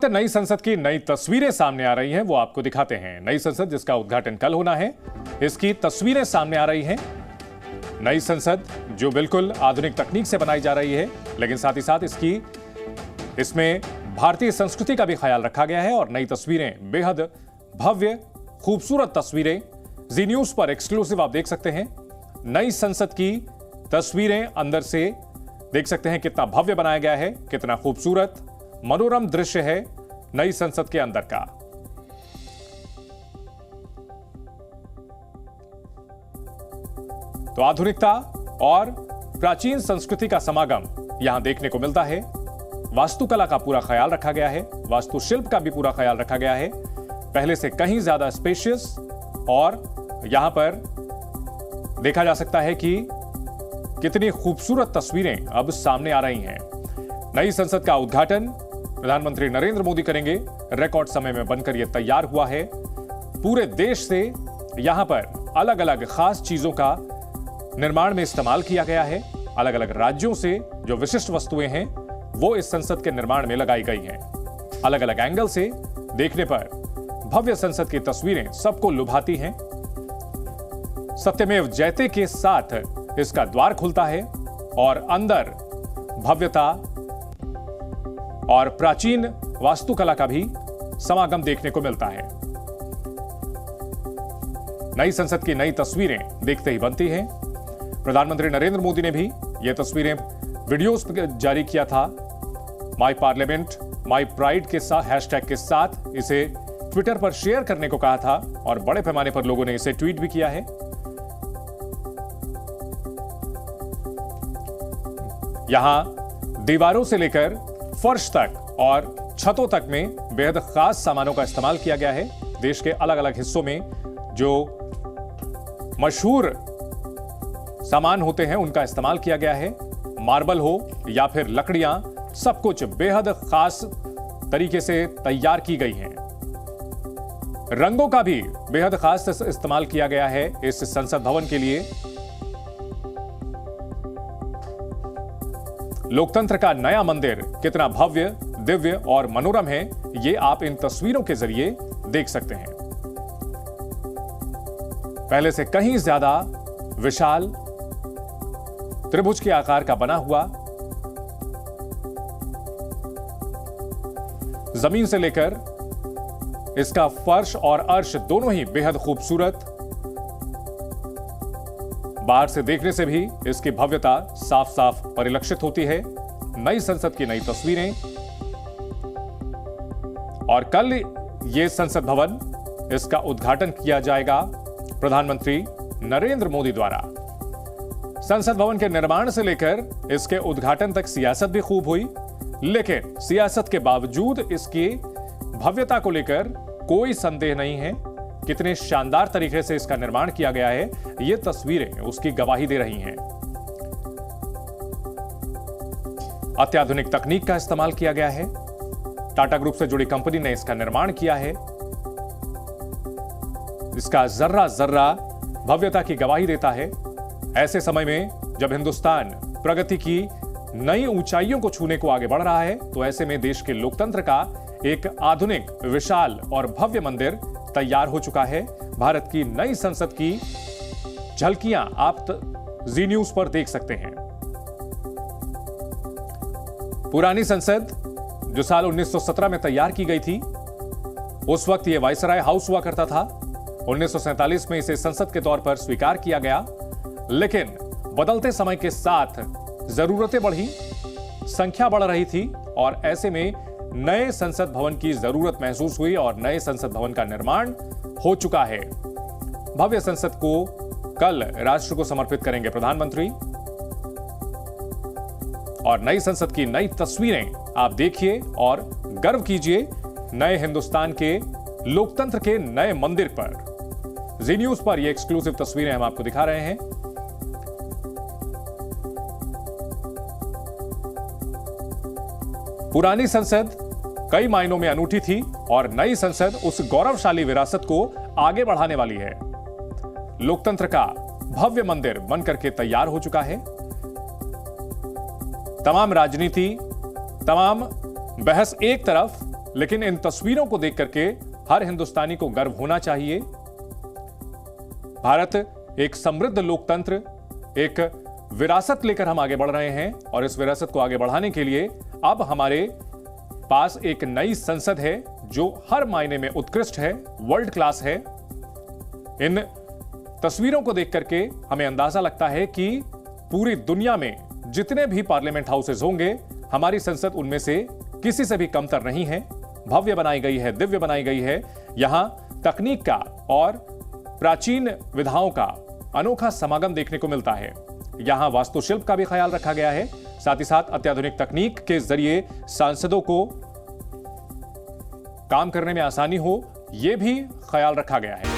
नई संसद की नई तस्वीरें सामने आ रही हैं, वो आपको दिखाते हैं। नई संसद जिसका उद्घाटन कल होना है, इसकी तस्वीरें सामने आ रही हैं। नई संसद जो बिल्कुल आधुनिक तकनीक से बनाई जा रही है, लेकिन साथ ही साथ इसमें भारतीय संस्कृति का भी ख्याल रखा गया है और नई तस्वीरें बेहद भव्य खूबसूरत तस्वीरें जी न्यूज पर एक्सक्लूसिव आप देख सकते हैं। नई संसद की तस्वीरें अंदर से देख सकते हैं, कितना भव्य बनाया गया है, कितना खूबसूरत मनोरम दृश्य है नई संसद के अंदर का। तो आधुनिकता और प्राचीन संस्कृति का समागम यहां देखने को मिलता है। वास्तुकला का पूरा ख्याल रखा गया है, वास्तुशिल्प का भी पूरा ख्याल रखा गया है। पहले से कहीं ज्यादा स्पेशियस और यहां पर देखा जा सकता है कि कितनी खूबसूरत तस्वीरें अब सामने आ रही हैं। नई संसद का उद्घाटन प्रधानमंत्री नरेंद्र मोदी करेंगे। रिकॉर्ड समय में बनकर यह तैयार हुआ है। पूरे देश से यहां पर अलग अलग खास चीजों का निर्माण में इस्तेमाल किया गया है। अलग अलग राज्यों से जो विशिष्ट वस्तुएं हैं वो इस संसद के निर्माण में लगाई गई हैं। अलग अलग एंगल से देखने पर भव्य संसद की तस्वीरें सबको लुभाती हैं। सत्यमेव जयते के साथ इसका द्वार खुलता है और अंदर भव्यता और प्राचीन वास्तुकला का भी समागम देखने को मिलता है। नई संसद की नई तस्वीरें देखते ही बनती हैं। प्रधानमंत्री नरेंद्र मोदी ने भी ये तस्वीरें वीडियोस जारी किया था। माई पार्लियामेंट माई प्राइड के साथ हैशटैग के साथ इसे ट्विटर पर शेयर करने को कहा था और बड़े पैमाने पर लोगों ने इसे ट्वीट भी किया है। यहां दीवारों से लेकर फर्श तक और छतों तक में बेहद खास सामानों का इस्तेमाल किया गया है। देश के अलग अलग हिस्सों में जो मशहूर सामान होते हैं उनका इस्तेमाल किया गया है। मार्बल हो या फिर लकड़ियां, सब कुछ बेहद खास तरीके से तैयार की गई हैं। रंगों का भी बेहद खास इस्तेमाल किया गया है इस संसद भवन के लिए। लोकतंत्र का नया मंदिर कितना भव्य, दिव्य और मनोरम है, ये आप इन तस्वीरों के जरिए देख सकते हैं। पहले से कहीं ज्यादा विशाल त्रिभुज के आकार का बना हुआ, जमीन से लेकर इसका फर्श और अर्श दोनों ही बेहद खूबसूरत। बाहर से देखने से भी इसकी भव्यता साफ साफ परिलक्षित होती है। नई संसद की नई तस्वीरें और कल यह संसद भवन, इसका उद्घाटन किया जाएगा प्रधानमंत्री नरेंद्र मोदी द्वारा। संसद भवन के निर्माण से लेकर इसके उद्घाटन तक सियासत भी खूब हुई, लेकिन सियासत के बावजूद इसकी भव्यता को लेकर कोई संदेह नहीं है। कितने शानदार तरीके से इसका निर्माण किया गया है, ये तस्वीरें उसकी गवाही दे रही हैं। अत्याधुनिक तकनीक का इस्तेमाल किया गया है। टाटा ग्रुप से जुड़ी कंपनी ने इसका निर्माण किया है। इसका जर्रा जर्रा भव्यता की गवाही देता है। ऐसे समय में जब हिंदुस्तान प्रगति की नई ऊंचाइयों को छूने को आगे बढ़ रहा है, तो ऐसे में देश के लोकतंत्र का एक आधुनिक, विशाल और भव्य मंदिर तैयार हो चुका है। भारत की नई संसद की झलकियां आप जी न्यूज पर देख सकते हैं। पुरानी संसद जो साल 1917 में तैयार की गई थी, उस वक्त यह वायसराय हाउस हुआ करता था। 1947 में इसे संसद के तौर पर स्वीकार किया गया, लेकिन बदलते समय के साथ जरूरतें बढ़ी, संख्या बढ़ रही थी और ऐसे में नए संसद भवन की जरूरत महसूस हुई और नए संसद भवन का निर्माण हो चुका है। भव्य संसद को कल राष्ट्र को समर्पित करेंगे प्रधानमंत्री और नई संसद की नई तस्वीरें आप देखिए और गर्व कीजिए नए हिंदुस्तान के लोकतंत्र के नए मंदिर पर। जी न्यूज पर ये एक्सक्लूसिव तस्वीरें हम आपको दिखा रहे हैं। पुरानी संसद कई मायनों में अनूठी थी और नई संसद उस गौरवशाली विरासत को आगे बढ़ाने वाली है। लोकतंत्र का भव्य मंदिर बनकर के तैयार हो चुका है। तमाम राजनीति, तमाम बहस एक तरफ लेकिन इन तस्वीरों को देख करके हर हिंदुस्तानी को गर्व होना चाहिए। भारत एक समृद्ध लोकतंत्र, एक विरासत लेकर हम आगे बढ़ रहे हैं और इस विरासत को आगे बढ़ाने के लिए अब हमारे पास एक नई संसद है जो हर मायने में उत्कृष्ट है, वर्ल्ड क्लास है। इन तस्वीरों को देख करके हमें अंदाजा लगता है कि पूरी दुनिया में जितने भी पार्लियामेंट हाउसेज होंगे, हमारी संसद उनमें से किसी से भी कमतर नहीं है। भव्य बनाई गई है, दिव्य बनाई गई है। यहां तकनीक का और प्राचीन विधाओं का अनोखा समागम देखने को मिलता है। यहां वास्तुशिल्प का भी ख्याल रखा गया है, साथ ही साथ अत्याधुनिक तकनीक के जरिए सांसदों को काम करने में आसानी हो, यह भी ख्याल रखा गया है।